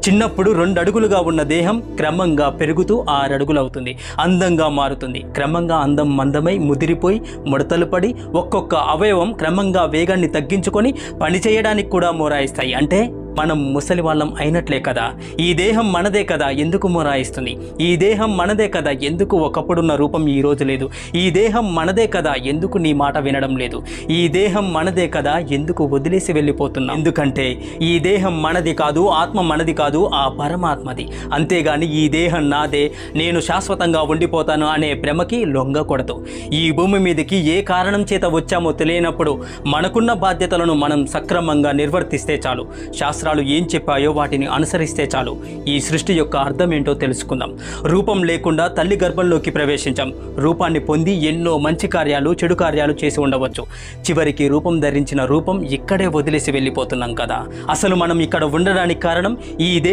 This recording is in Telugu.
చిన్నప్పుడు 2 అడుగులుగా ఉన్న దేహం క్రమంగా పెరుగుతూ 6 అడుగులు అవుతుంది, అందంగా మారుతుంది. క్రమంగా అందం మందమై ముదిరిపోయి ముడతలు పడి ఒక్కొక్క అవయవం క్రమంగా వేగాన్ని తగ్గించుకొని పనిచేయడానికి కూడా మొరాయిస్తాయి. అంటే మనం ముసలి వాళ్ళం అయినట్లే కదా. ఈ దేహం మనదే కదా, ఎందుకు మొరాయిస్తుంది? ఈ దేహం మనదే కదా, ఎందుకు ఒకప్పుడున్న రూపం ఈ రోజు లేదు? ఈ దేహం మనదే కదా, ఎందుకు నీ మాట వినడం లేదు? ఈ దేహం మనదే కదా, ఎందుకు వదిలేసి వెళ్ళిపోతున్నా? ఎందుకంటే ఈ దేహం మనది కాదు, ఆత్మ మనది కాదు, ఆ పరమాత్మది. అంతేగాని ఈ దేహం నాదే, నేను శాశ్వతంగా ఉండిపోతాను అనే భ్రమకి లొంగకూడదు. ఈ భూమి మీదకి ఏ కారణం చేత వచ్చామో తెలియనప్పుడు మనకున్న బాధ్యతలను మనం సక్రమంగా నిర్వర్తిస్తే చాలు. శాస్త్రాలు ఏం చెప్పాయో వాటిని అనుసరిస్తే చాలు. ఈ సృష్టి యొక్క అర్థం ఏంటో తెలుసుకుందాం. రూపం లేకుండా తల్లి గర్భంలోకి ప్రవేశించాం. రూపాన్ని పొంది ఎన్నో మంచి కార్యాలు చెడు కార్యాలు చేసి ఉండవచ్చు. చివరికి రూపం ధరించిన రూపం ఇక్కడే వదిలేసి వెళ్ళిపోతున్నాం కదా. అసలు మనం ఇక్కడ ఉండడానికి కారణం ఈ